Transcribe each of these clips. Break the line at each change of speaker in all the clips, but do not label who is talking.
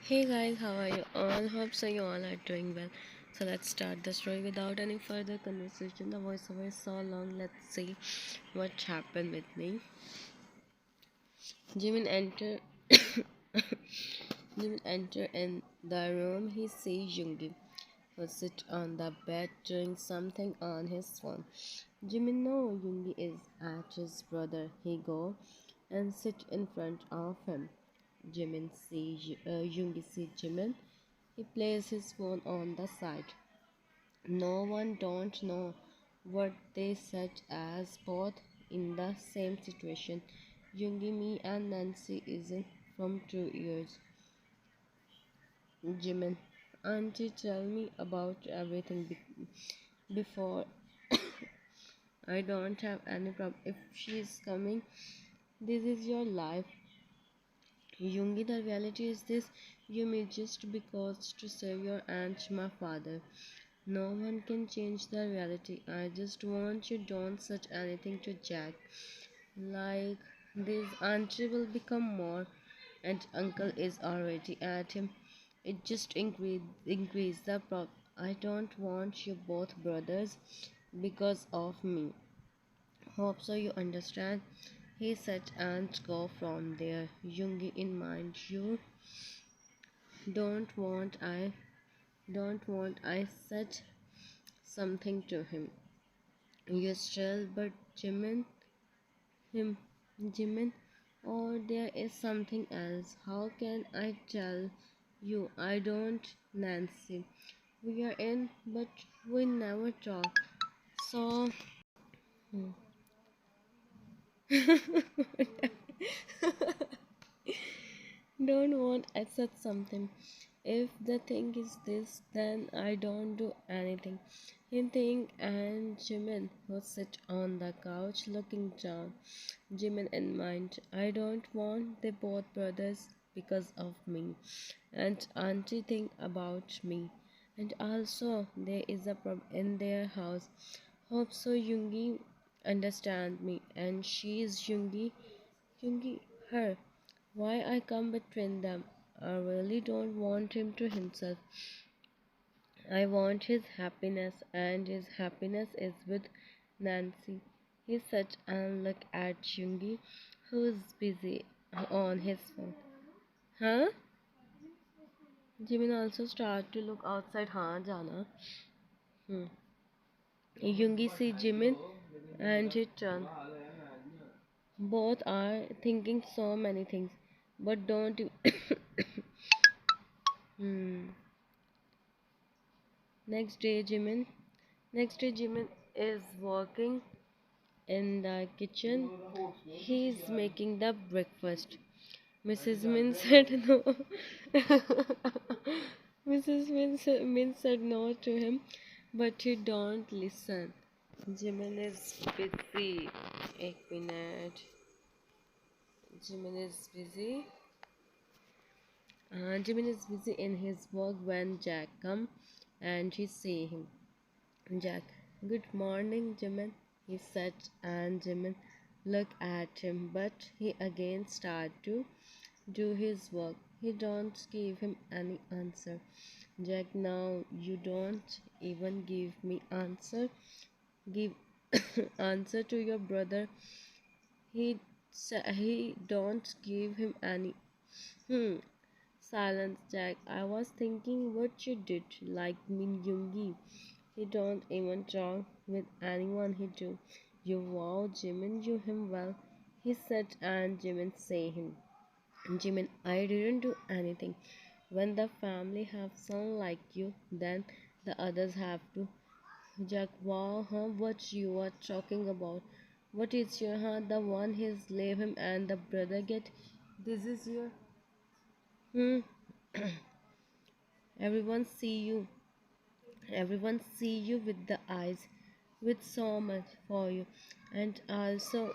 Hey guys, how are you all? Hope so you all are doing well. So let's start the story without any further conversation. The voiceover is so long. Let's see what happened with me. Jimin enter Jimin enter in the room. He sees YoOngI who sit on the bed doing something on his phone. Jimin knows YoOngI is at his brother. He go and sit in front of him. YoOngI see Jimin. He places his phone on the side. No one don't know what they said as both in the same situation. YoOngI, me and Nancy isn't from 2 years. Jimin, auntie, tell me about everything before. I don't have any problem. If she's coming, this is your life. YoOngI, the reality is this: you meet just because to save your aunt, my father. No one can change the reality. I just want you don't say anything to Jack. Like this auntie will become more and uncle is already at him. It just increase the problem. I don't want you both brothers because of me. Hope so you understand. He said and go from there. YoOngI in mind. You don't want I said something to him. You still, but him, Jimin, or there is something else. How can I tell you? I don't, Nancy. We are in, but we never talk. So, don't want I said something. If the thing is this, then I don't do anything. Him think and Jimin who sit on the couch looking down. Jimin in mind. I don't want they both brothers because of me. And auntie think about me. And also there is a problem in their house. Hope so YoOngI understand me and she is YoOngI her. Why I come between them? I really don't want him to himself. I want his happiness, and his happiness is with Nancy. He sat and looked at YoOngI, who's busy on his phone. Huh? Jimin also started to look outside. हाँ जाना. YoOngI see Jimin and he turned. Both are thinking so many things, but don't. Hmm. Next day, Jimin is working in the kitchen. He's making the breakfast. Mrs. Min said no. Min said no to him, but he don't listen. Jimin is busy. एक minute. Jimin is busy. Jimin is busy in his work when Jack come and he see him. Jack, good morning, Jimin, he said, and Jimin looked at him, but he again started to do his work. He don't give him any answer. Jack, now you don't even give me answer. Give answer to your brother. He don't give him any. Hmm. Silence, Jack. I was thinking what you did, like Min YoOngI. He don't even talk with anyone he do. You wow, Jimin, you him well. He said and Jimin say him. Jimin, I didn't do anything. When the family have son like you, then the others have to. Jack, wow, huh? What you are talking about? What is your the one his leave him and the brother get? This is your hmm. Everyone see you. Everyone see you with the eyes, with so much for you, and also,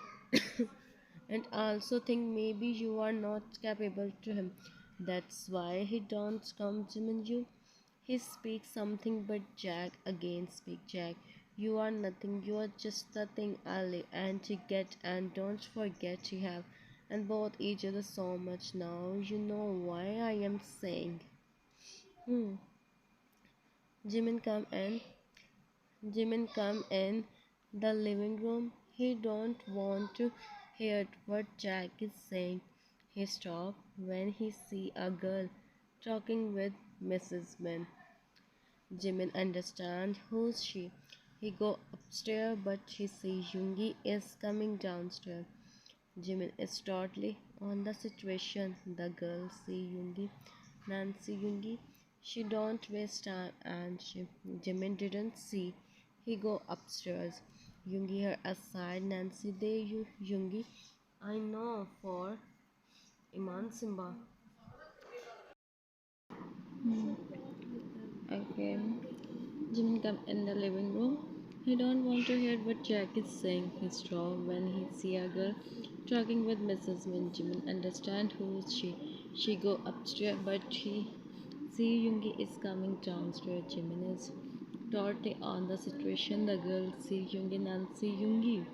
and also think maybe you are not capable to him. That's why he don't come to you. He speaks something, but Jack again speak. Jack, you are nothing. You are just the thing Ali and to get. And don't forget you have and both each other so much now. You know why I am saying. Hmm. Jimin come in. Jimin come in the living room. He don't want to hear what Jack is saying. He stop when he see a girl talking with Mrs. Min. Jimin understand who's she. He go upstairs but he see YoOngI is coming downstairs. Jimin is totally on the situation. The girl see YoOngI, Nancy YoOngI. She don't waste time and Jimin didn't see. He go upstairs. YoOngI her aside. Nancy they you YoOngI. I know for Iman Simba. Okay. Jimin come in the living room. He don't want to hear what Jack is saying. He stop when he see a girl talking with Mrs. Min. Jimin understand who is she. She go upstairs, but he see YoOngI is coming downstairs. Jimin is totally on the situation. The girl see YoOngI, Nancy YoOngI.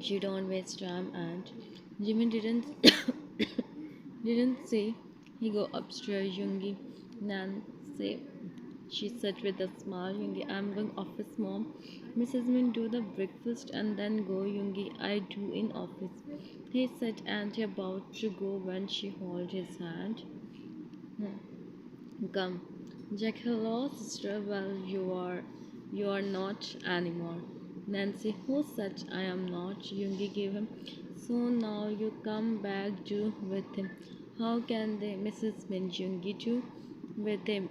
She don't waste time, and Jimin didn't didn't say. He go upstairs. YoOngI, Nancy. She said with a smile, YoOngI, I'm going office, mom. Mrs. Min do the breakfast and then go, YoOngI, I do in office. He said, and he about to go when she hold his hand. Come. Jack, hello, sister. Well, you are not anymore. Nancy, who said I am not? YoOngI gave him. So now you come back to with him. How can they, Mrs. Min, YoOngI do with him?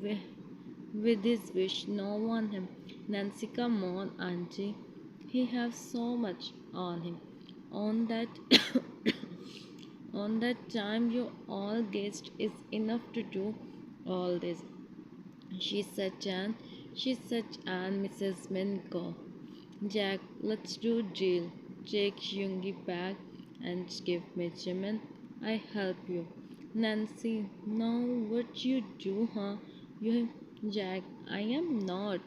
With, with his wish, no one him. Nancy, come on, auntie. He have so much on him. On that on that time you all guessed is enough to do all this. She said and Mrs. Min go. Jack, let's do deal. Take YoOngI back and give me Jimin. I help you. Nancy, now what you do, huh? You Jack, I am not.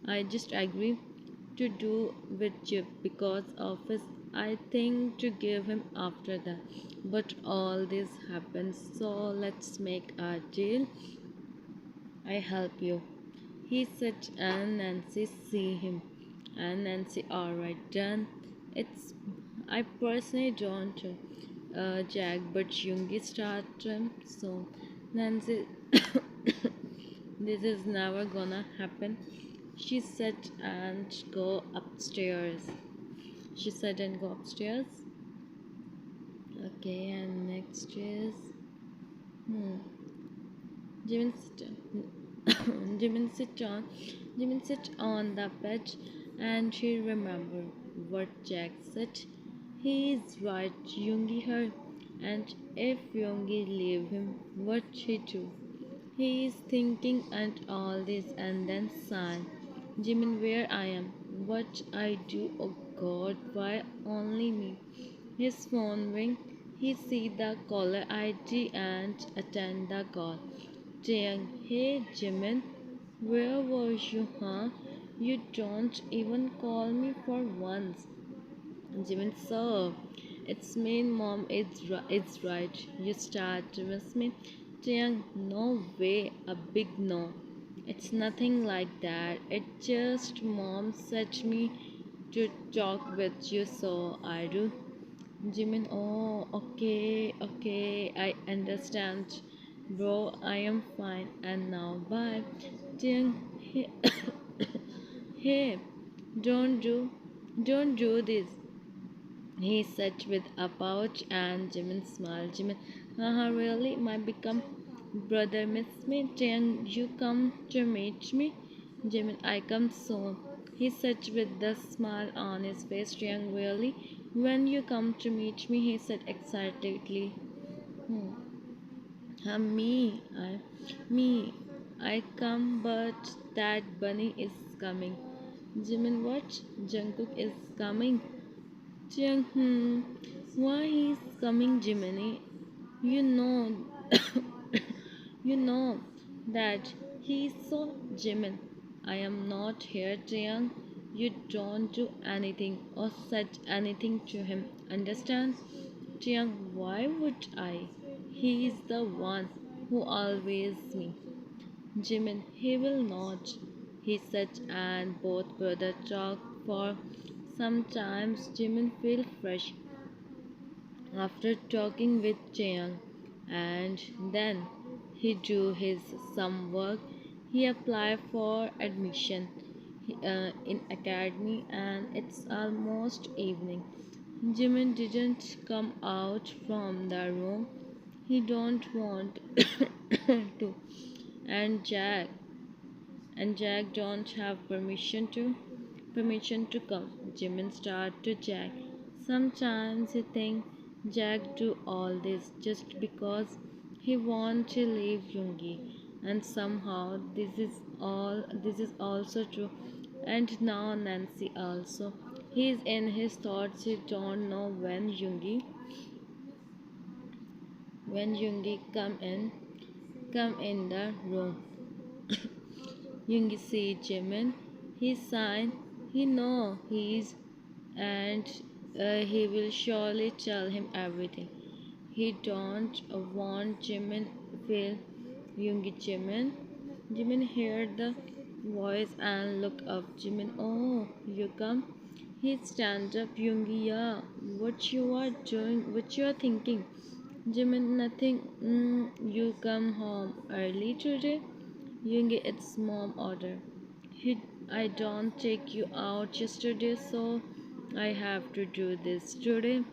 I just agree to do with you because of his I think to give him after that. But all this happens, so let's make a deal. I help you. He said and Nancy see him. And Nancy alright done. It's I personally don't Jack but YoOngI start so Nancy this is never gonna happen. She said and go upstairs. She said and go upstairs. Okay, and next is hmm. Jimin sit Jimin sit on Jimin sit on the bed and she remembered what Jack said. He is right, YoOngI her, and if YoOngI leave him, what she do? He is thinking and all this and then sigh. Jimin, where I am, what I do, oh God, why only me? His phone ring. He see the caller ID and attend the call. Saying, hey Jimin, where was you, huh? You don't even call me for once. Jimin, sir, it's me, mom. It's right. You start to miss me. Jiang, no way. A big no. It's nothing like that. It's just mom said me to talk with you, so I do. Jimin, oh, okay, I understand. Bro, I am fine. And now, bye. Jiang, hey, hey, don't do, don't do this. He sat with a pouch and Jimin smiled. Jimin, haha, really? My become brother miss me? Jian, you come to meet me? Jimin, I come soon. He sat with the smile on his face. Jian, really? When you come to meet me? He said excitedly. Hmm. Me, I come, but that bunny is coming. Jimin, what? Jungkook is coming. Jiang, why he's coming, Jiminy? You know, you know that he's so Jimin. I am not here, Jiang. You don't do anything or said anything to him. Understand? Jiang, why would I? He is the one who always me. Jimin, he will not, he said, and both brothers talked for sometimes. Jimin felt fresh after talking with Jiang, and then he do his some work. He applied for admission in academy, and it's almost evening. Jimin didn't come out from the room. He don't want to, and Jack don't have permission to come. Jimin start to Jack. Sometimes he think Jack do all this just because he want to leave YoOngI, and somehow this is also true. And now Nancy also. He's in his thoughts. He don't know when YoOngI come in the room. Yoongi see Jimin. He sighed. He know he's and he will surely tell him everything. He don't want Jimin feel Yoongi Jimin. Jimin heard the voice and look up. Jimin, oh, you come. He stand up. Yoongi, yeah. What you are doing? What you are thinking? Jimin, nothing. You come home early today? Yoongi, it's mom order. I don't take you out yesterday, so I have to do this today.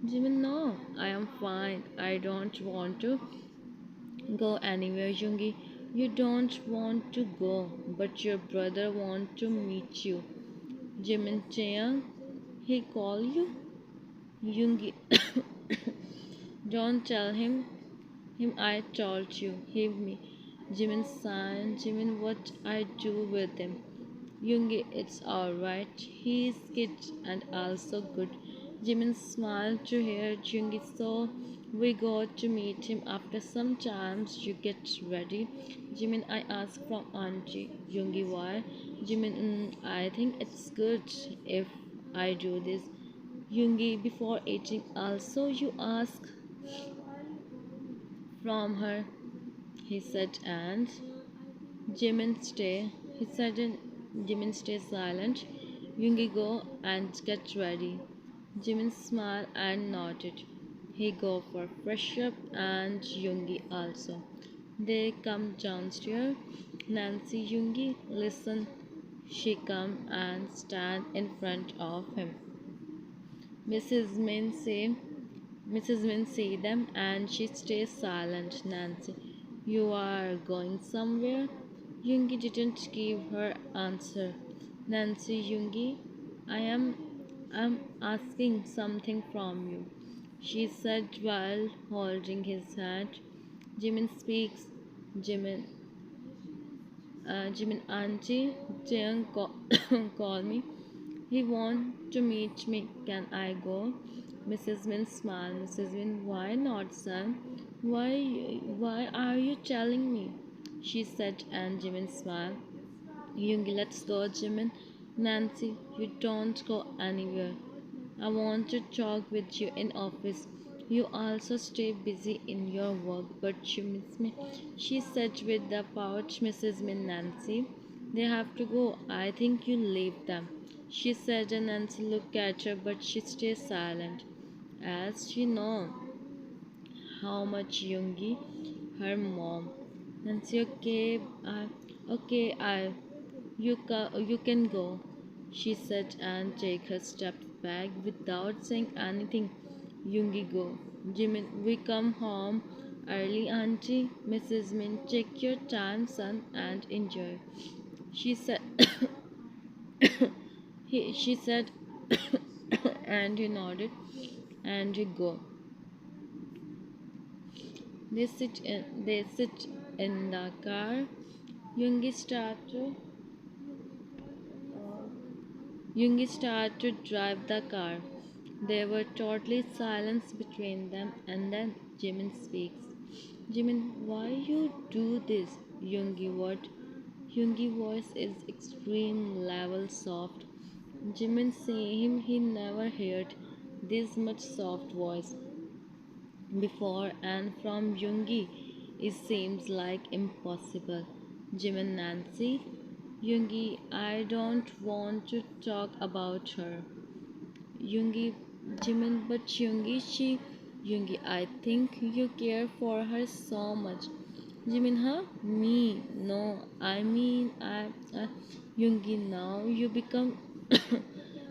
Jimin, no, I am fine. I don't want to go anywhere, Yoongi. You don't want to go, but your brother want to meet you. Jimin Chiang, he call you? Yoongi, don't tell him I told you. Give me. Jimin sign. Jimin, what I do with him? Yoongi, it's alright. He's kid and also good. Jimin smiled to hear Yoongi, so we got to meet him after some times. You get ready. Jimin, I asked from Auntie. Yoongi, why? Jimin, I think it's good if I do this. Yoongi, before eating, also you ask from her, he said, and Jimin stay. He said, and Jimin stay silent. Yoongi go and get ready. Jimin smiled and nodded. He go for fresh up and Yoongi also. They come downstairs. Nancy, Yoongi, listen. She come and stand in front of him. Mrs. Min say Mrs. Min see them and she stays silent. Nancy, you are going somewhere? Yoongi didn't give her answer. Nancy, Yoongi, I'm asking something from you, she said while holding his hand. Jimin speaks. Jimin, Jimin auntie, Jian call me. He want to meet me. Can I go? Mrs. Min smiled. Mrs. Min, why not, son? Why are you telling me? She said, and Jimin smiled. Yoongi, let's go, Jimin. Nancy, you don't go anywhere. I want to talk with you in office. You also stay busy in your work, but you miss me. She said with the pouch, Mrs. Min, Nancy. They have to go. I think you leave them. She said, and Nancy looked at her, but she stayed silent, as she knew how much Yoongi, her mom. Nancy, you can go, she said, and take her steps back without saying anything. Yoongi, go. Jimin, we come home early, auntie. Mrs. Min, take your time, son, and enjoy. She said, she said, and he nodded, and he go. They sit in the car. Yoongi started. Yoongi started to drive the car. There were totally silence between them, and then Jimin speaks. Jimin, why you do this? Yoongi, what? Yoongi voice is extreme level soft. Jimin see him, he never heard this much soft voice before, and from YoOngI it seems like impossible. Jimin Nancy, YoOngI, I don't want to talk about her. YoOngI, Jimin, but YoOngI, YoOngI, I think you care for her so much. Jimin, huh? Me? No, I YoOngI, now you become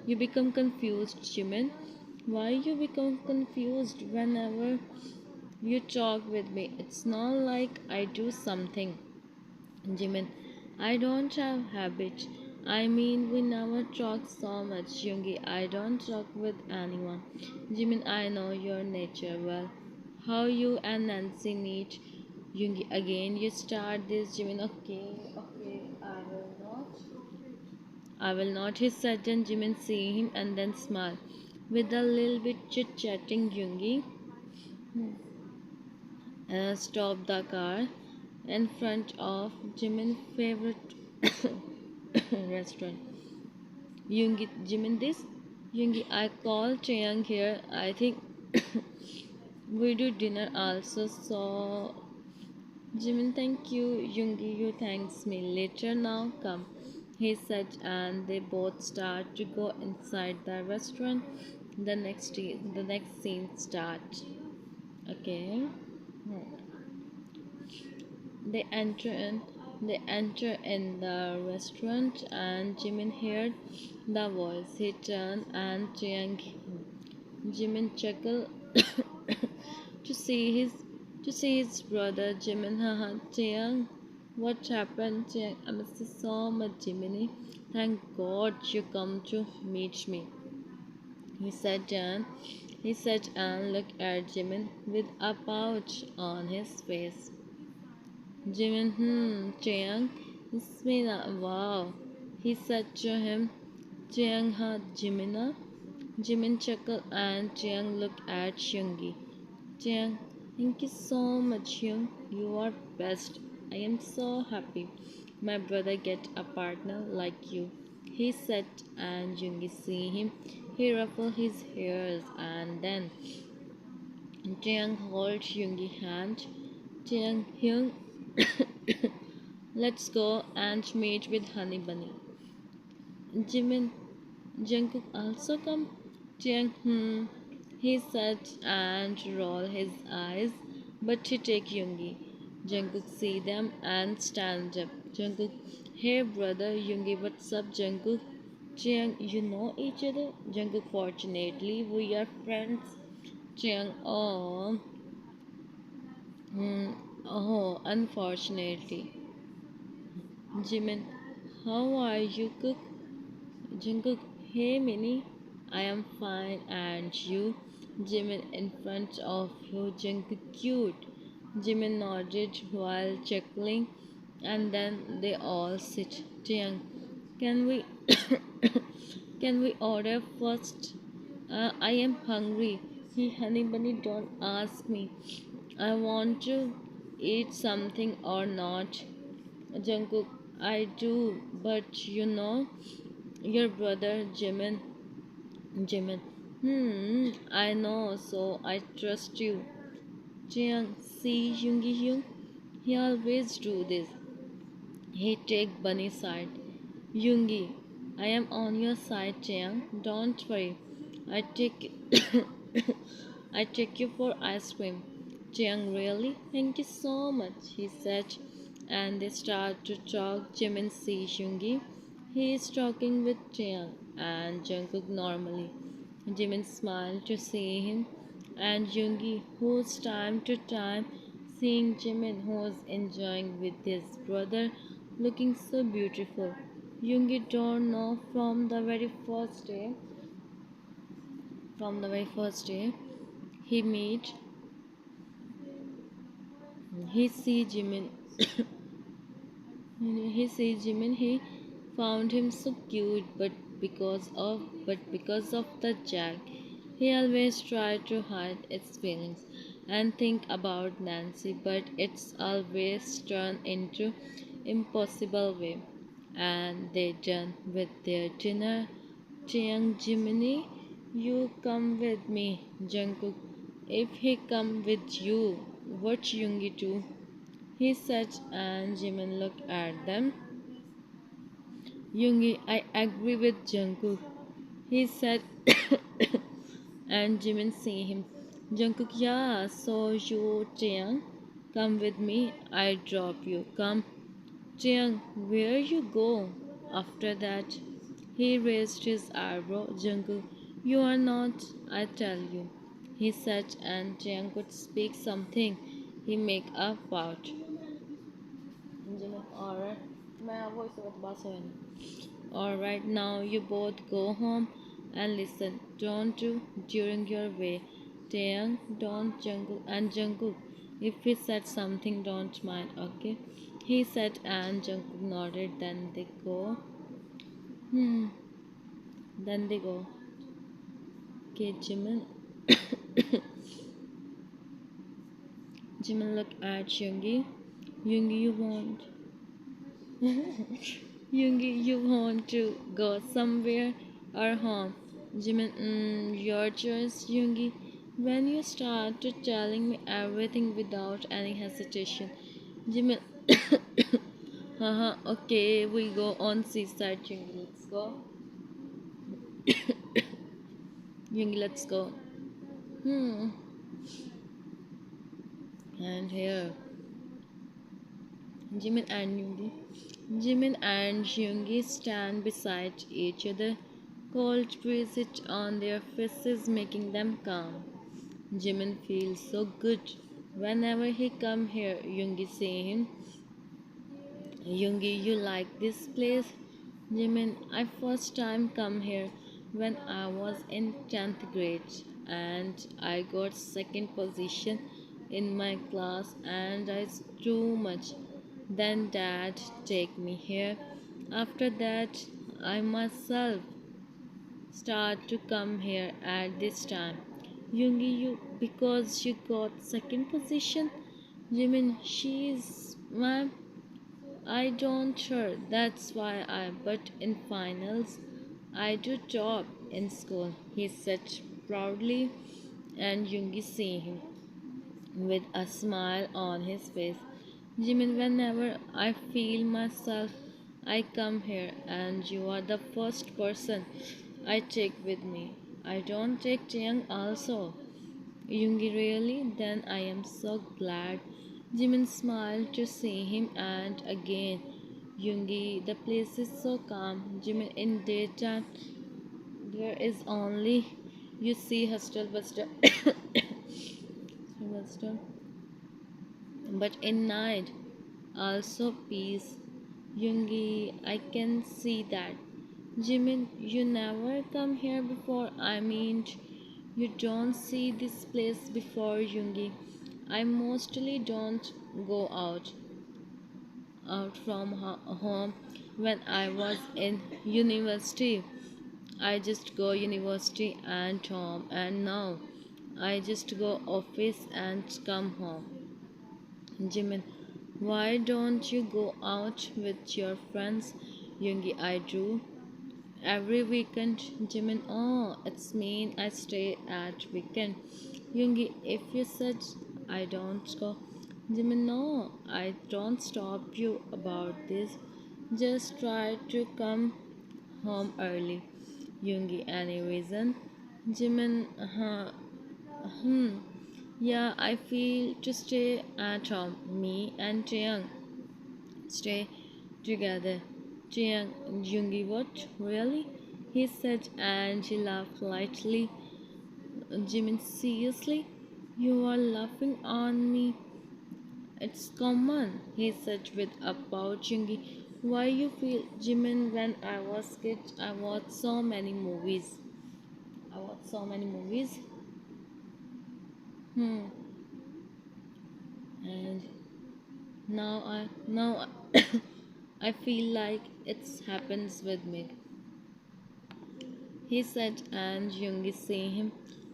you become confused, Jimin. Why you become confused whenever you talk with me? It's not like I do something. Jimin, I don't have habit. I mean, we never talk so much. YoOngI, I don't talk with anyone. Jimin, I know your nature well. How you and Nancy meet? YoOngI, again, you start this. Jimin, okay, I will not. He said, and Jimin see him and then smile. With a little bit chit chatting, YoOngI stopped the car in front of Jimin's favorite restaurant. Yoongi, Jimin, this Yoongi, I call Cheyang here. I think we do dinner also. So Jimin, thank you. Yoongi, you thanks me later. Now come, he said, and they both start to go inside the restaurant. The next scene starts. Okay. They enter in they enter in the restaurant and Jimin heard the voice. He turned and Chiang Jimin chuckled to see his brother Jimin. Haha, Chiang, what happened? Chiang, I miss you so much, Jiminy. Thank God you come to meet me. He said and looked at Jimin with a pouch on his face. Jimin, Chiang, it's been a wow. He said to him, Chiang ha Jimina. Jimin chuckled and Chiang looked at Yoongi. Chiang, thank you so much, Young. You are best. I am so happy my brother get a partner like you. He said and Yoongi see him. He ruffled his hairs and then Chiang hold Yoongi hand. Chiang Hyung let's go and meet with Honey Bunny. Jimin Jungkook also come? Jiang he said and roll his eyes, but he take Yoongi. Jungkook see them and stand up. Jungkook, hey brother Yoongi, what's up Jungkook? Jiang, you know each other? Jungkook, fortunately we are friends. Jiang, oh, unfortunately. Jimin, how are you, Cook? Jungkook, hey Minnie, I am fine, and you? Jimin, in front of you, Jungkook, cute. Jimin nodded while chuckling, and then they all sit. Jiang, can we can we order first? I am hungry. He, honey bunny, don't ask me. I want to eat something or not. Jungkook, I do, but you know, your brother Jimin. I know, so I trust you. Jiang, see Yoongi Hyung? He always do this. He take Bunny side. Yoongi, I am on your side, Jiang. Don't worry. I take I take you for ice cream. Jiang, really? Thank you so much, he said. And they start to talk. Jimin sees Yoongi. He is talking with Jiang and Jungkook normally. Jimin smiled to see him, and Yoongi, who's time to time seeing Jimin, who's enjoying with his brother, looking so beautiful. Yoongi don't know from the very first day he meet, he see Jimin, he found him so cute, because of the Jack, he always tried to hide its feelings and think about Nancy, but it's always turned into impossible way. And they done with their dinner Chiang Jiminy, you come with me, Jungkook. If he come with you, what YoOngI do? He said, and Jimin looked at them. YoOngI, I agree with Jungkook. He said, and Jimin see him. Jungkook, yeah, so you, Chiang, come with me. I drop you. Come. Chiang, where you go? After that, he raised his eyebrow. Jungkook, you are not, I tell you. He said, and Chiang could speak something. He make a pout. Alright. मैं voice over the Alright, now you both go home and listen. Don't do during your way. Taeyang, don't Jungkook and Jungkook. If he said something, don't mind, okay? He said and Jungkook nodded. Then they go. Hmm. Then they go. Okay, Jimin. Jimin look at Yoongi. Yoongi, you want? Yoongi, you want to go somewhere or home? Jimin, your choice, Yoongi. When you started telling me everything without any hesitation, Jimin, haha, okay, we go on seaside, Yoongi, let's go. Yoongi, let's go. Hmm. And here, Jimin and Yoongi. Jimin and Yoongi stand beside each other. Cold breeze hit on their faces, making them calm. Jimin feels so good. Whenever he come here, Yoongi say him, Yoongi, you like this place? Jimin, I first time come here when I was in 10th grade and I got second position in my class and it's too much. Then dad take me here. After that I myself start to come here at this time. Yoongi, you because you got second position. Jimin, she's my I don't sure that's why I but in finals I do top in school, he said proudly, and Yoongi see him with a smile on his face. Jimin, whenever I feel myself I come here and you are the first person I take with me. I don't take Jiang also. Yoongi, really? Then I am so glad. Jimin smiled to see him and again. Yoongi, the place is so calm. Jimin, in daytime there is only you see hostel buster buster. But in night also peace. Yoongi, I can see that. Jimin, you never come here before. I mean, you don't see this place before, Yoongi. I mostly don't go out from home when I was in university. I just go university and home, and now I just go office and come home. Jimin, why don't you go out with your friends? Yoongi, I do. Every weekend, Jimin, oh, it's mean I stay at weekend. Yoongi, if you said I don't go, Jimin, no, I don't stop you about this. Just try to come home early. Yoongi, any reason? Jimin, hmm, yeah, I feel to stay at home. Me and Taeyang stay together. Jiang Jungi, what? Really? He said, and she laughed lightly. Jimin, seriously? You are laughing on me? It's common, he said with a pout. Jungi, why you feel, Jimin, when I was kid, I watched so many movies. I watched so many movies. Hmm. And now I feel like it happens with me. He said, and Yoongi see him.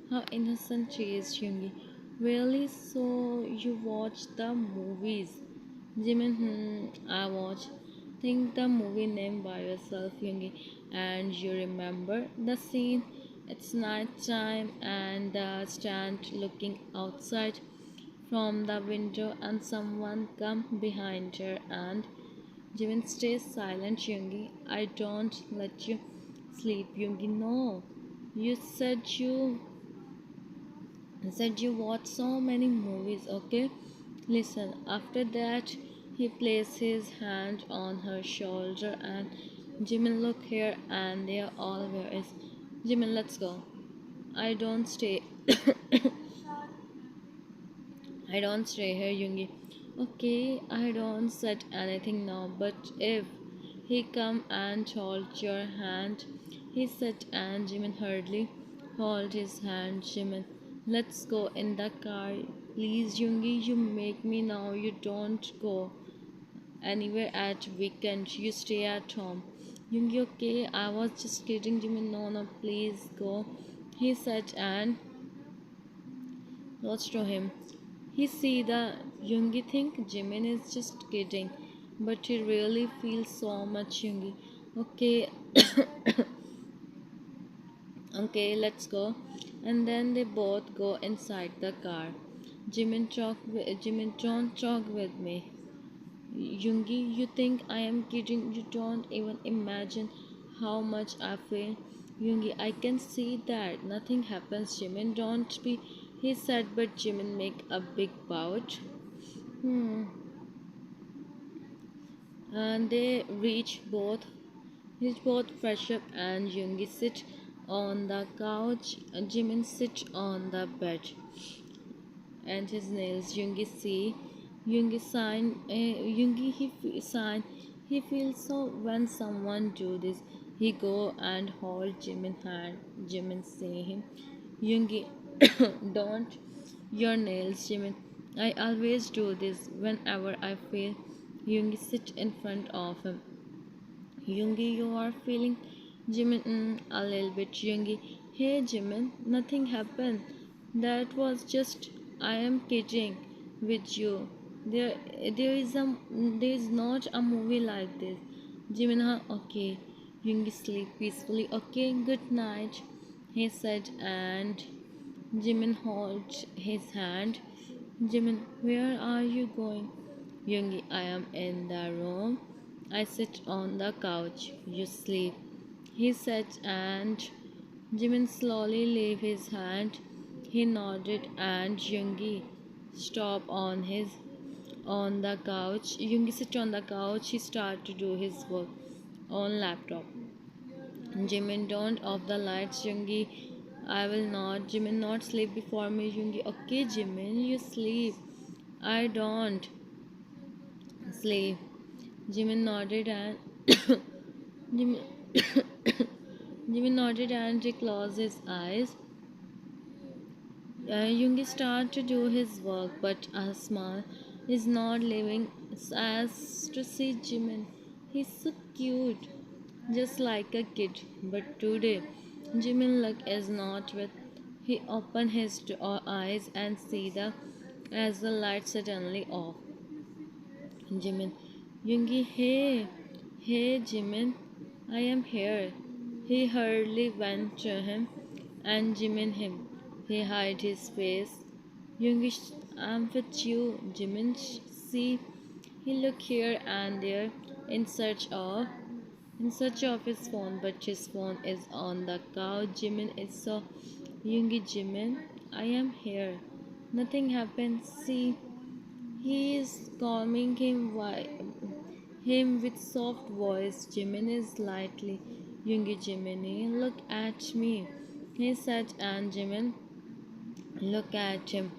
How innocent she is, Yoongi. Really? So you watch the movies? Jimin, I watch. Think the movie name by yourself, Yoongi. And you remember the scene? It's night time and the stand looking outside from the window and someone come behind her and Jimin stays silent. Yoongi, I don't let you sleep. Yoongi, no. You said you watch so many movies, okay? Listen, after that, he placed his hand on her shoulder and Jimin, look here, and there all where is. Jimin, let's go. I don't stay. I don't stay here, Yoongi. Okay, I don't said anything now, but if he come and hold your hand, he said, and Jimin hurriedly hold his hand. Jimin, let's go in the car. Please, Yoongi, you make me now. You don't go anywhere at weekend. You stay at home. Yoongi, okay, I was just kidding. Jimin, no, no, please go. He said, and close to him. He see the Yoongi think Jimin is just kidding, but he really feels so much Yoongi. Okay, okay, let's go. And then they both go inside the car. Jimin, don't talk with me. Yoongi, you think I am kidding? You don't even imagine how much I feel. Yoongi, I can see that. Nothing happens, Jimin. Don't be. He said, but Jimin make a big pout. Hmm. And they reach both fresh up and Yoongi sit on the couch. Jimin sit on the bed and his nails. Yoongi sign. Sign. He feels so when someone do this. He go and hold Jimin hand. Jimin say him. Yoongi, don't your nails, Jimin. I always do this whenever I feel. Yoongi sit in front of him. Yoongi, you are feeling Jimin a little bit. Yoongi, hey Jimin, nothing happened. That was just I am kidding with you. There, there is not a movie like this. Jimin, huh? Okay. Yoongi sleep peacefully. Okay, good night. He said, and Jimin holds his hand. Jimin, where are you going? Yoongi, I am in the room. I sit on the couch. You sleep. He said, and Jimin slowly leave his hand. He nodded, and Yoongi stop on the couch. Yoongi sit on the couch. He start to do his work on laptop. Jimin, don't off the lights, Yoongi. I will not. Jimin, not sleep before me, Yoongi. Okay, Jimin, you sleep. I don't sleep. Jimin nodded and Jimin, Jimin nodded and he closed his eyes. Yoongi started to do his work, but Asma is not leaving as to see Jimin. He's so cute, just like a kid. But today, Jimin luck is not with. He opened his eyes and see the as the light suddenly off. Jimin, Yoongi, hey Jimin, I am here. He hurriedly went to him and Jimin him. He hid his face. Yoongi, I'm with you. Jimin, see. He looked here and there in search of his phone, but his phone is on the couch. Jimin is so Yoongi, Jimin, I am here. Nothing happened. See, he is calming him with soft voice. Jimin is lightly. Yoongi, Jiminy, look at me. He said, and Jimin look at him.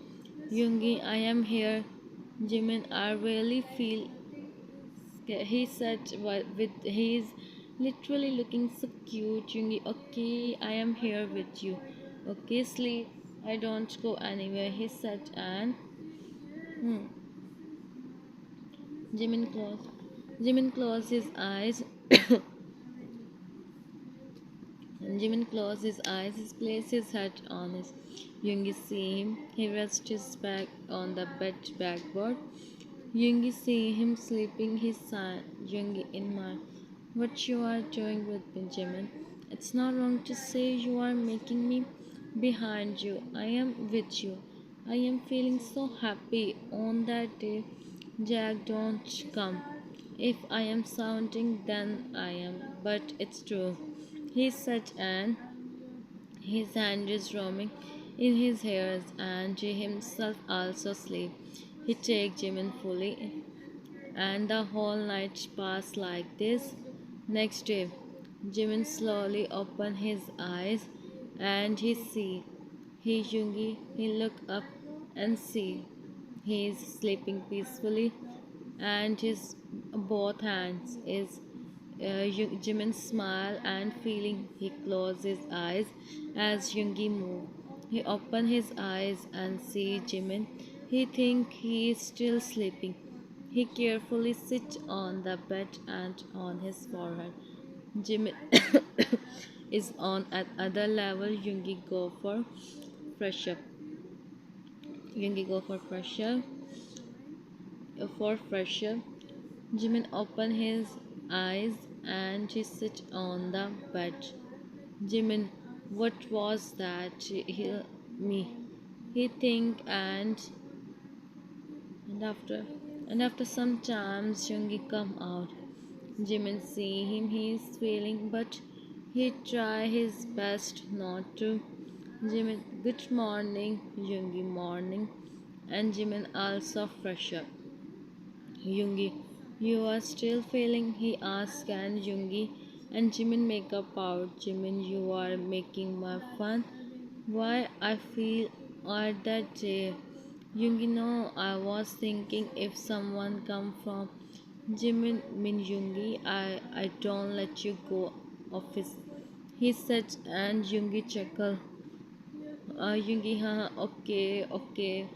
Yoongi, I am here. Jimin, I really feel scared. He said, with he's literally looking so cute. Yoongi, okay, I am here with you. Okay, sleep. I don't go anywhere. He said, and hmm, Jimin closed. Jimin closed his eyes. Jimin closed his eyes. He placed his head on his Yoongi see him. He rested his back on the bed backboard. Yoongi see him sleeping. He sighed. Yoongi in my what you are doing with Benjamin. It's not wrong to say you are making me behind you. I am with you. I am feeling so happy on that day. Jack, don't come. If I am sounding, then I am. But it's true. He said, and his hand is roaming in his hairs, and he himself also sleep. He take Jimin fully, and the whole night passed like this. Next day, Jimin slowly opened his eyes, and he see. He Yoongi, he look up and see. He is sleeping peacefully, and his both hands is Jimin smile and feeling. He closed his eyes as Yoongi moved. He opened his eyes and see Jimin. He think he is still sleeping. He carefully sits on the bed and on his forehead. Jimin is on another level. Fresh up. Yoongi go for fresher. Jimin opened his eyes and he sit on the bed. Jimin, what was that? He think and after some time Yoongi come out. Jimin see him, he is feeling, but he try his best not to. Jimin, good morning, Yoongi morning, and Jimin also fresh up. Yoongi, you are still feeling? He asked, and Yoongi and Jimin make up out. Jimin, you are making my fun. Why I feel odd that day. Yoongi, no, I was thinking if someone come from Jimin Min Yoongi, I don't let you go office. He said, and Yoongi chuckled. Yoongi, huh? Okay, okay.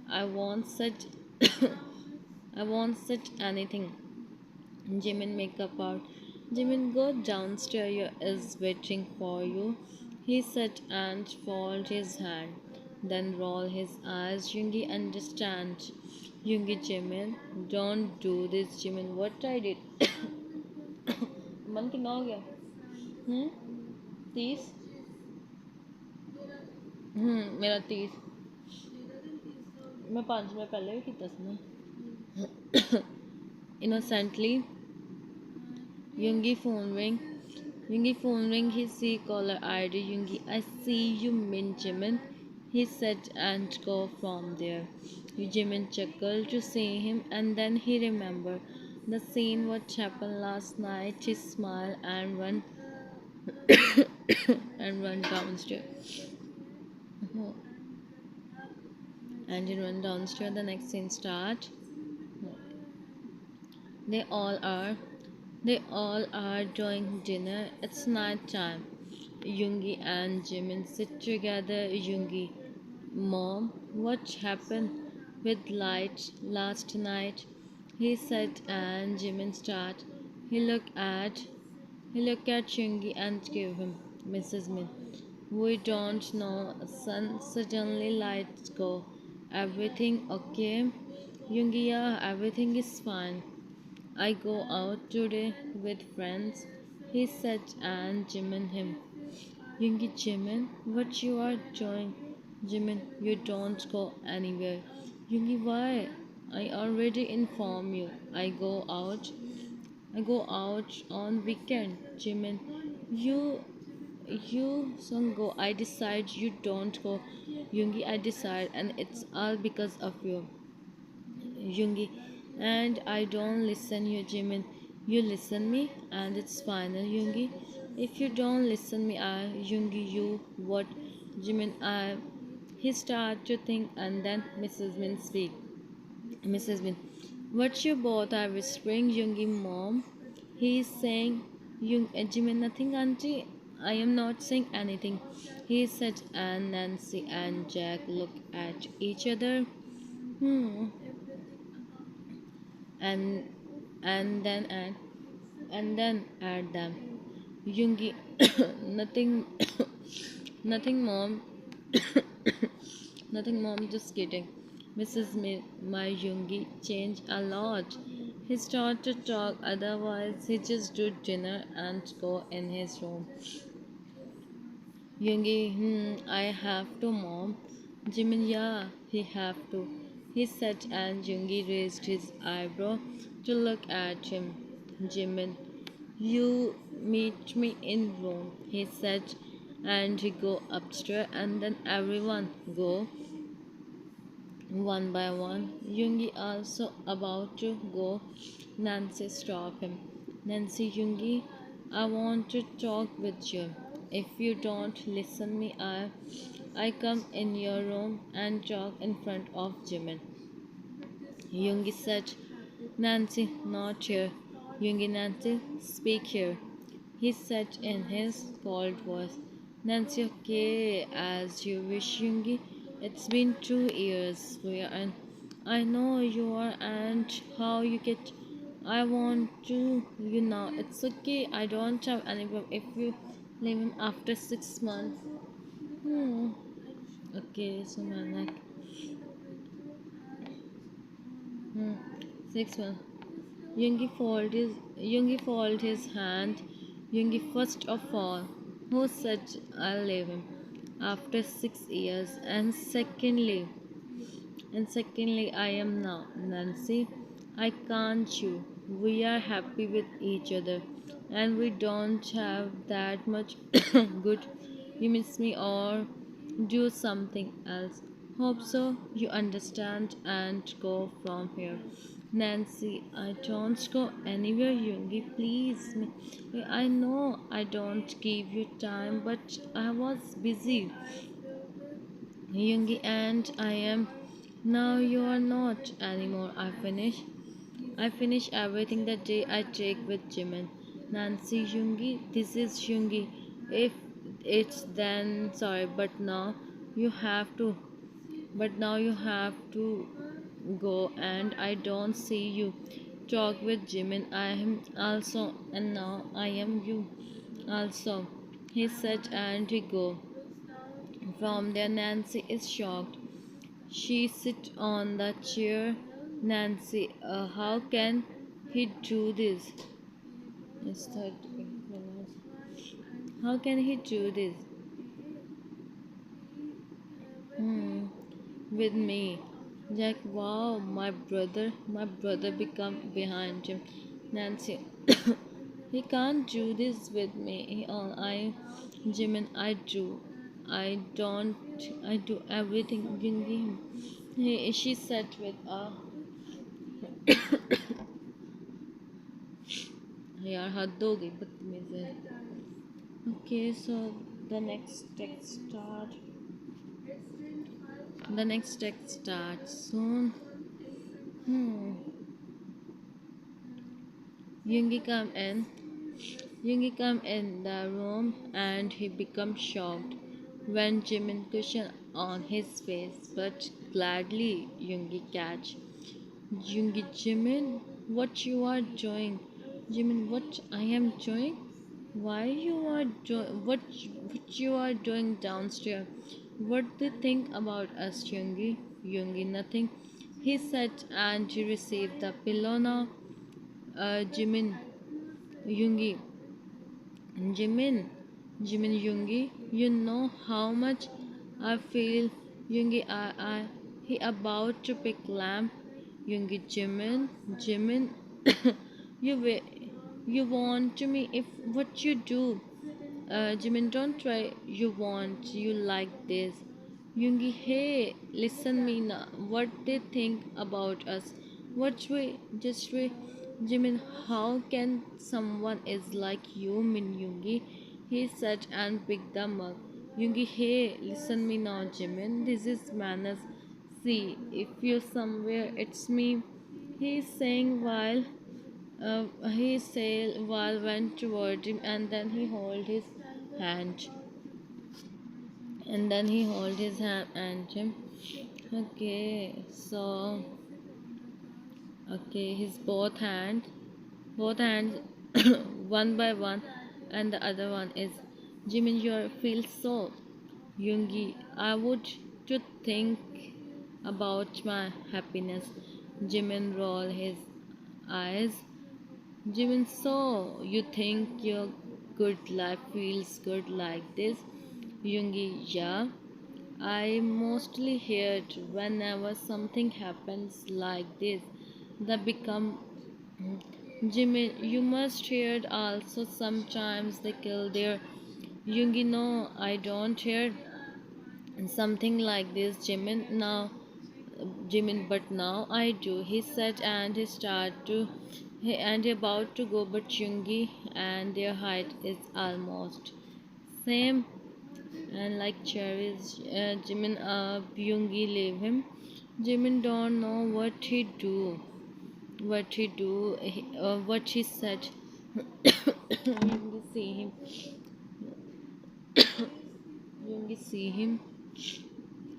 I won't such I won't such anything. Jimin makeup out. Jimin, go downstairs is waiting for you. He said and fold his hand. Then roll his eyes. Yoongi understand. Yoongi, Jimin, don't do this. Jimin, what I did? मन कितना हो गया 30 मेरा 30 मैं 5 minute पहले भी किया था ना innocently Yoongi phone ring. Yoongi phone ring. He see caller ID. Yoongi, I see you, Min Jimin. He said and go from there. Jimin chuckled to see him, and then he remembered the scene what happened last night. He smiled and run downstairs. And he run downstairs. The next scene start. They all are they all are doing dinner. It's night time. Yoongi and Jimin sit together. Yoongi, Mom, what happened with light last night? He said and Jimin start. He look at Yoongi and give him Mrs. Min. We don't know. Sun suddenly lights go. Everything okay? Yoongi, yeah, everything is fine. I go out today with friends, he said and Jimin him. Yoongi, Jimin, what you are doing? Jimin, you don't go anywhere. Yoongi, why? I already inform you. I go out on weekend. Jimin, you son go. I decide you don't go. Yoongi, I decide and it's all because of you. Yoongi, and I don't listen you, Jimin. You listen me, and it's final, Yoongi. If you don't listen me, Yoongi, you what, Jimin? He start to think, and then Mrs. Min speak. Mrs. Min, what you both are whispering, Yoongi, mom? He is saying, Jimin, nothing, auntie. I am not saying anything. He said, and Nancy and Jack look at each other. Hmm. and and then add them. Yoongi, nothing, nothing, mom, nothing, mom. Just kidding. My Yoongi changed a lot. He started to talk, otherwise he just do dinner and go in his room. Yoongi, I have to, mom. Jimin, yeah, he have to. He said, and Yoongi raised his eyebrow to look at him. Jimin, you meet me in room, he said, and he go upstairs, and then everyone go one by one. Yoongi also about to go. Nancy stop him. Nancy, Yoongi, I want to talk with you. If you don't listen me, I come in your room and talk in front of Jimin. Yoongi said, Nancy, not here. Yoongi, Nancy, speak here. He said in his cold voice. Nancy, okay, as you wish, Yoongi. It's been 2 years. We are, and I know you are, and how you get. I want to, you know. It's okay. I don't have any problem if you leave him after 6 months. Hmm. Okay, so man, like, 6 months. Yoongi folded his hand. Yoongi, first of all, who said I'll leave him after 6 years? And secondly, I am now. Nancy, I can't you. We are happy with each other and we don't have that much good. You miss me or do something else. Hope so. You understand and go from here. Nancy, I don't go anywhere, Yoongi. Please. I know I don't give you time, but I was busy. Yoongi, and I am. Now you are not anymore. I finish everything the day I take with Jimin. Nancy, Yoongi, this is Yoongi. If it's then sorry, but now you have to go, and I don't see you talk with Jimin. I am also, and now I am you also. He said, and he go. From there, Nancy is shocked. She sits on the chair. Nancy, how can he do this? It's 30 minutes. How can he do this? Hmm. With me. Jack, wow, my brother become behind him. Nancy, he can't do this with me. Jimin, I do everything with him. She said with यार हद हो गई बदतमीज है. Okay, so the next text start. The next text starts soon. Hmm. Yoongi come in. Yoongi come in the room and he becomes shocked when Jimin cushion on his face, but gladly Yoongi catch. Yoongi, Jimin, what you are doing? Jimin, what I am doing? Why you are doing what you are doing downstairs? What they think about us, Yoongi? Yoongi, nothing. He said, and he received the pillow now. Jimin, Yoongi, Jimin, Jimin, Yoongi, you know how much I feel. Yoongi, he about to pick lamp. Yoongi, Jimin, you you want to me if what you do. Jimin, don't try. You want, you like this. Yoongi, hey, listen me now. What they think about us? What we just we. Jimin, how can someone is like you, Min Yoongi? He said and picked the mug. Yoongi, hey, listen me now, Jimin. This is manners. See, if you somewhere, it's me. He's saying he sailed while went toward him, and then he hold his hand. And then he hold his hand and him. Okay, so his both hands, one by one, and the other one is Jimin. You feel so, Yoongi. I would to think about my happiness. Jimin roll his eyes. Jimin, so you think your good life feels good like this? Yoongi, yeah. I mostly hear it whenever something happens like this. That become Jimin, you must hear it also. Sometimes they kill their Yoongi. No, I don't hear something like this, Jimin, but now I do. He said, and he about to go, but Yoongi and their height is almost same, and like cherries, Jimin, Yoongi leave him. Jimin don't know what he said. Yoongi see him. Yoongi see him.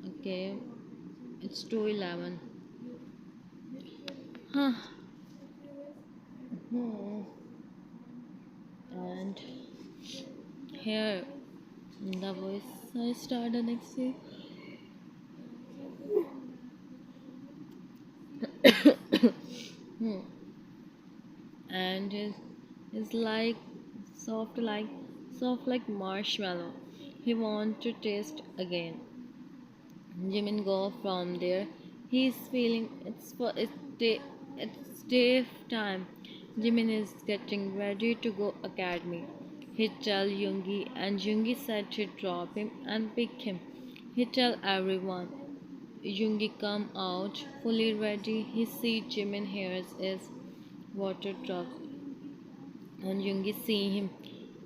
Okay, it's 2:11. Huh. Hmm. And here the voice I started next week. Hmm. And is like soft like marshmallow. He want to taste again. Jimin go from there. He's feeling it's day time. Jimin is getting ready to go academy. He tell Yoongi and Yoongi said to drop him and pick him. He tell everyone. Yoongi come out fully ready. He see Jimin hears his water truck and Yoongi see him.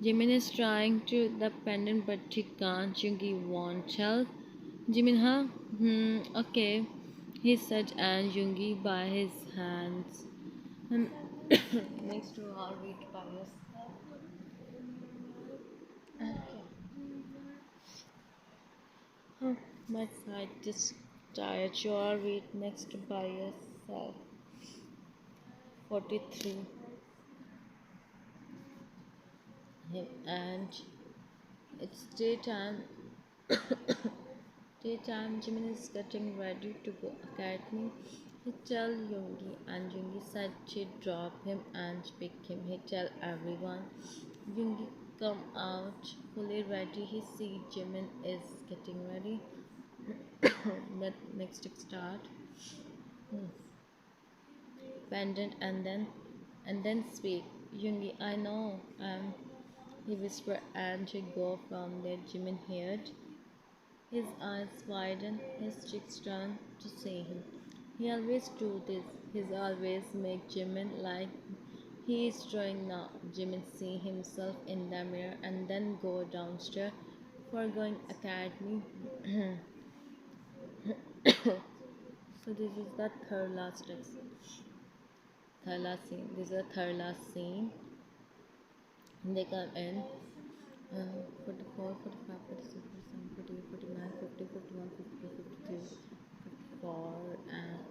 Jimin is trying to the pendant but he can't. Yoongi won't help. Jimin, huh? Okay, he said, and Yoongi by his hands. And next to all read by yourself. Okay. Huh, my side is tired. You all read next by yourself. 43. And it's daytime. Daytime, Jimin is getting ready to go academy. He tell Yoongi and Yoongi said she'd drop him and pick him. He tell everyone. Yoongi come out fully ready. He see Jimin is getting ready. That next start. Pendant and then speak. Yoongi, I know. He whispered and she go from there. Jimin heard. His eyes widen, his cheeks turn to see him. He always do this. He always make Jimin like he is drawing now. Jimin see himself in the mirror and then go downstairs for going academy. So this is the third last scene. This is the third last scene. They come in. 44, 45, 46, 47, 48, 49, 50, 51, 52, 53, 54, and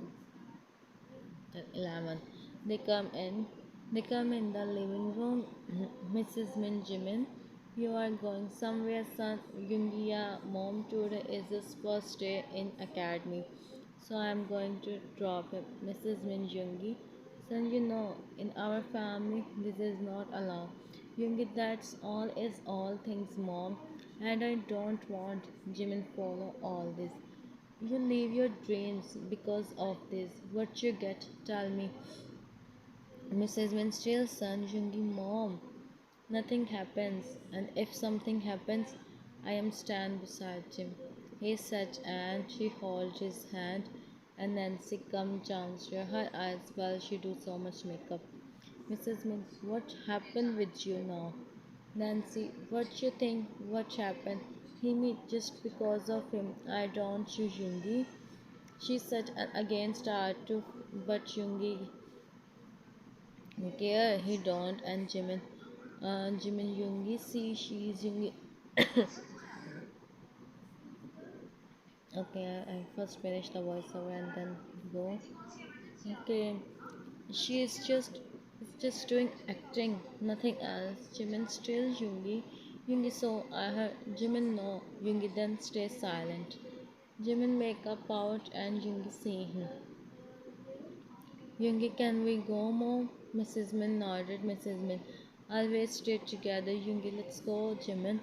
then 11. They come in. They come in the living room. Mrs. Min Jimin, you are going somewhere, son. Yungia, mom, today is his first day in academy, so I am going to drop him. Mrs. Min Jungi, son, you know, in our family, this is not allowed. Jungi, that's all things, mom, and I don't want Jimin follow all this. You leave your dreams because of this. What you get? Tell me. Mrs. Winstead's son, Jungi, mom. Nothing happens, and if something happens, I am stand beside him. He said, and she holds his hand, and Nancy comes downstairs, her eyes while she do so much makeup. Mrs. Min, what happened with you now? Nancy, what you think? What happened? He me just because of him. I don't you, Jungi. She said and again started to, but Jungi care he don't and Jimin Jungi see she's Jungi. Okay, I first finish the voiceover and then go. Okay, she is just doing acting, nothing else. Jimin still Jungi. Jungi so I heard Jimin no. Jungi then stay silent. Jimin make up out and Jungi see him. Yoongi, can we go, Mom? Mrs. Min nodded. Mrs. Min, always stay together. Yoongi, let's go, Jimin.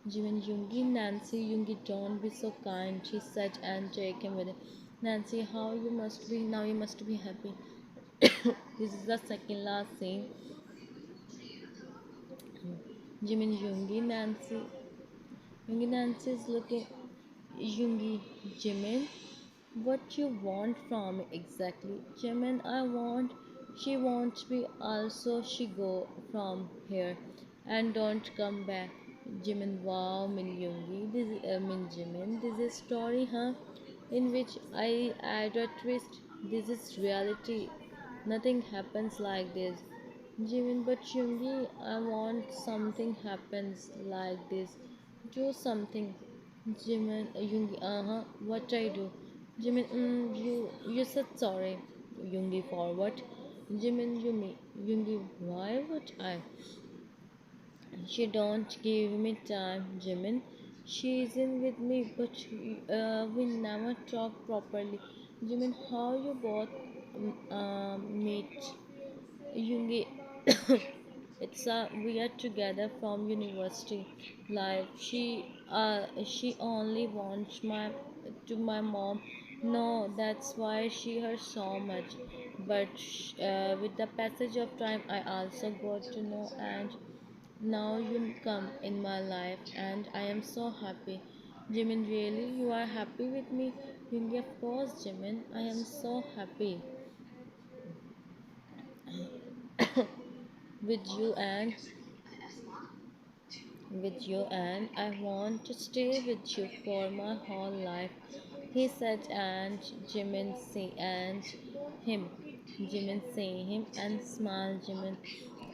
Jimin, Yoongi, Nancy, Yoongi, don't be so kind, she said and take him with it. Nancy, how you must be now, you must be happy. This is the second last scene. Jimin, Yoongi, Nancy. Yoongi, Nancy is looking. Yoongi, Jimin, what you want from me exactly? Jimin, I want. She wants me also. She go from here and don't come back. Jimin, wow, Min Yoongi, Min Jimin, this is story, huh? In which I add a twist. This is reality. Nothing happens like this. Jimin, but Yoongi, I want something happens like this. Do something. Jimin, Yoongi, what I do? Jimin, you said sorry. Yoongi, for what? Jimin, Yoongi, why would I? She don't give me time, Jimin. She's in with me, but we never talk properly. Jimin, how you both meet? Yoongi, it's we are together from university life. She only wants my mom. No, that's why she hurt so much. But with the passage of time, I also got to know, and now you come in my life, and I am so happy. Jimin, really, you are happy with me? Yoongi, of course, Jimin, I am so happy with you and I want to stay with you for my whole life, he said, and Jimin see and him. Jimin see him and smile. Jimin,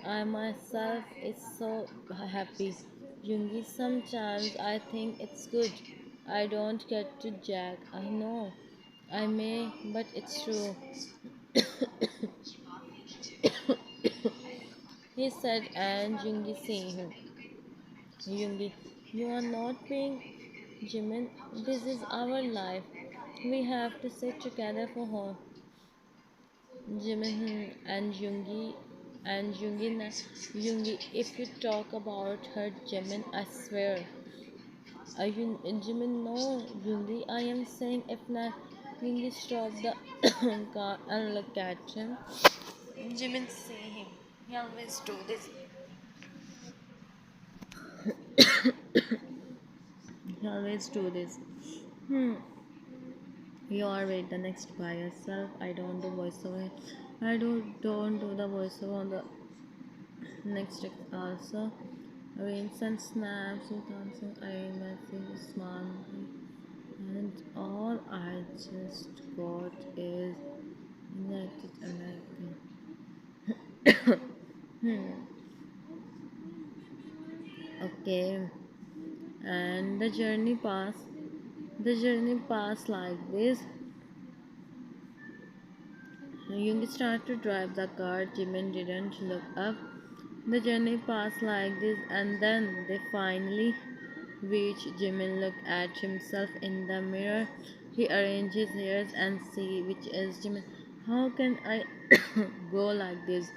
I myself is so happy. Yoongi, sometimes I think it's good. I don't get to Jack. I know. I may, but it's true. He said, and Yoongi see him. Yoongi, you are not being Jimin. This is our life. We have to sit together for her. Jimin and Yoongi. If you talk about her, Jimin, I swear. Jimin, no, Yoongi. I am saying if not, Yoongi, stop the car and look at him. Jimin, see him. He always do this. He always do this. Hmm. You are with the next by yourself. I don't do voiceover. I don't do the voiceover on the next also. Rains and snaps with answering I message smart, and all I just got is United American. Okay, and the journey passed like this. Young started to drive the car. Jimin didn't look up. The journey passed like this, and then they finally reached. Jimin looked at himself in the mirror. He arranged his hairs and see which is Jimin. How can I go like this?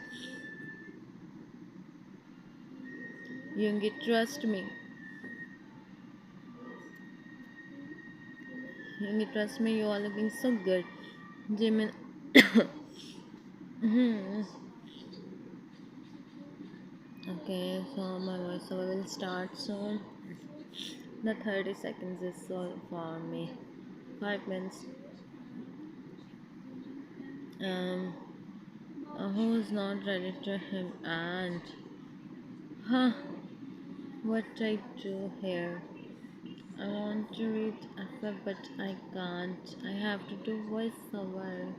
Yoongi, trust me. Yoongi, trust me. You are looking so good. Jimin. Hmm. Okay, so my voiceover will start soon. The 30 seconds is so for me. 5 minutes. Um, who's not ready to him and huh? What I do here? I want to read alpha, but I can't. I have to do voiceover.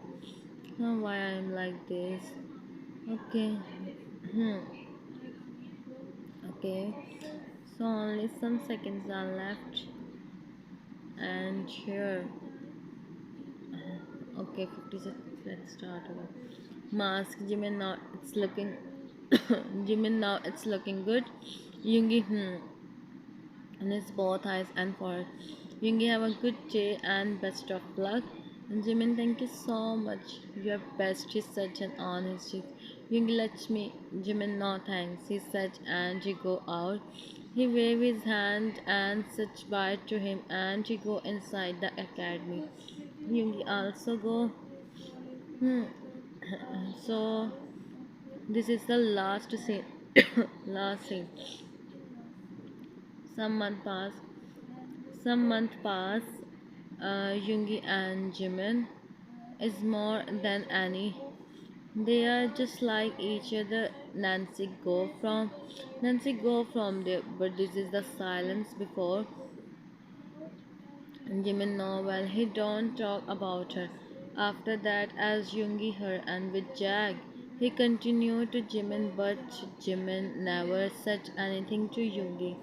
Why I'm like this? Okay. Hmm. Okay. So only some seconds are left, and here. Okay, 50 seconds. Let's start over. Mask, Jimin. Now it's looking. Jimin. Now it's looking good. Yoongi. And his both eyes and forehead. Yoongi, have a good day and best of luck. Jimin, thank you so much. You're best, he said and on his cheek. You let me. Jimin, no thanks, he said, and he go out. He waved his hand and said bye to him, and he go inside the academy. Yoongi also go. Hmm. So this is the last scene. last scene. Some month pass. Some month pass. Yoongi and Jimin is more than any. They are just like each other. Nancy go from there, but this is the silence before Jimin know well he don't talk about her. After that, as Yoongi her and with Jag, he continued to Jimin, but Jimin never said anything to Yoongi.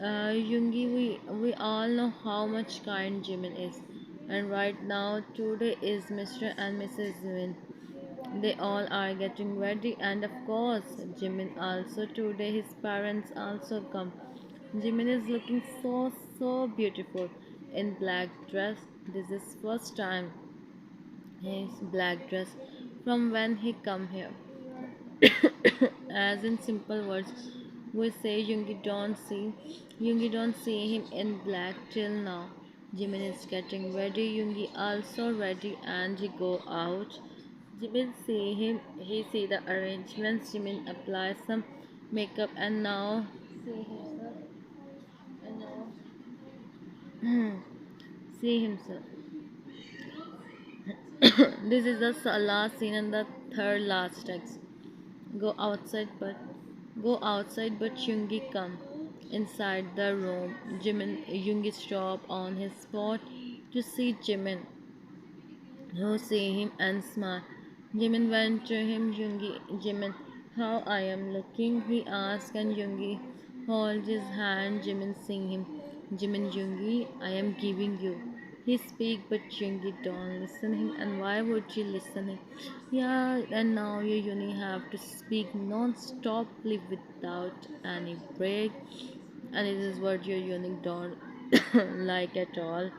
Yoongi, we all know how much kind Jimin is, and right now today is Mr. and Mrs. Jimin. They all are getting ready, and of course, Jimin also today. His parents also come. Jimin is looking so beautiful in black dress. This is first time his black dress from when he come here. As in simple words, we say Yoongi don't see him in black till now. Jimin is getting ready. Yoongi also ready, and he go out. Jimin see him. He see the arrangements. Jimin applies some makeup, and now see himself. And now see himself. This is the last scene and the third last text. Go outside, but Yoongi come inside the room. Yoongi stop on his spot to see Jimin, who see him and smile. Jimin went to him. Jimin, how I am looking? He asked, and Yoongi hold his hand. Jimin see him. Jimin, Yoongi, I am giving you. He speak, but Yoongi don't listen him. And why would you listen him? Yeah, and now you Yoongi have to speak non-stoply without any break. And it is what your Yoongi don't like at all.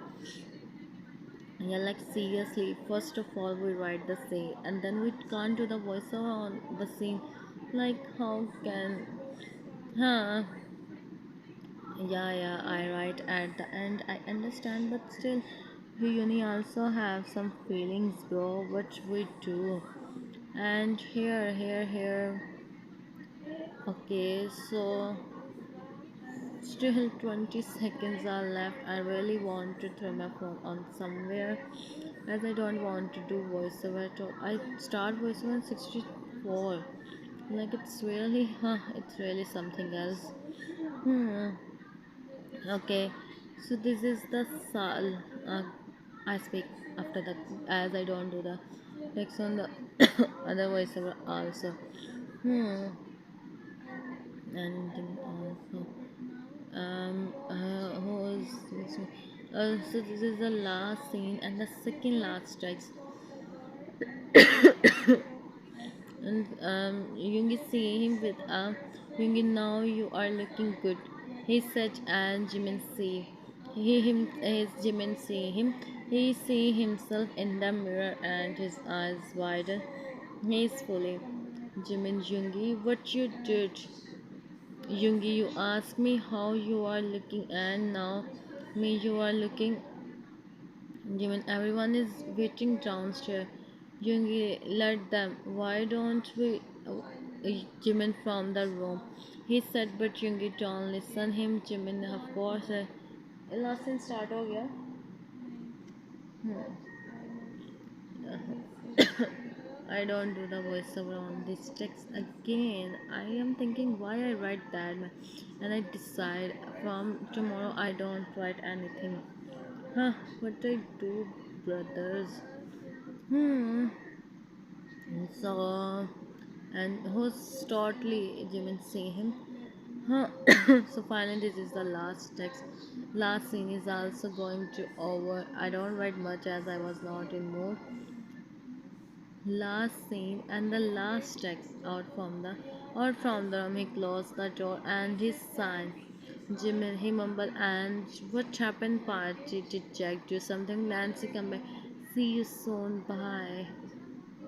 Yeah, like seriously, first of all, we write the scene and then we can't do the voiceover on the scene. Like, how can. Huh? Yeah, I write at the end. I understand, but still, we only also have some feelings, bro. What we do. And here. Okay, so still 20 seconds are left. I really want to throw my phone on somewhere as I don't want to do voiceover at all. I start voiceover in 64. Like it's really something else. Hmm. Okay, so this is the sal. I speak after that as I don't do the text on the other voiceover also. Hmm. And also who's this one? So this is the last scene and the second last text. And Yoongi see him with Yoongi, now you are looking good, he said, and Jimin see Jimin see him. He see himself in the mirror and his eyes widen. He is fully Jimin, Yoongi, what you did? Yoongi, you ask me how you are looking, and now me you are looking. Jimin, everyone is waiting downstairs. Yoongi, let them. Why don't we? Jimin from the room. He said, but Yoongi don't listen him. Jimin, of course. Last scene start हो गया. I don't do the voiceover on this text again. I am thinking why I write that, and I decide from tomorrow I don't write anything. Huh? What I do, brothers? Hmm. So, and who's totally Jimin see him? Huh. So finally, this is the last text. Last scene is also going to over. I don't write much as I was not in mood. Last scene and the last text out from the room. He closed the door and he signed. Jimin, he mumbled, and what happened? Party did Jack do something? Nancy come back. See you soon. Bye.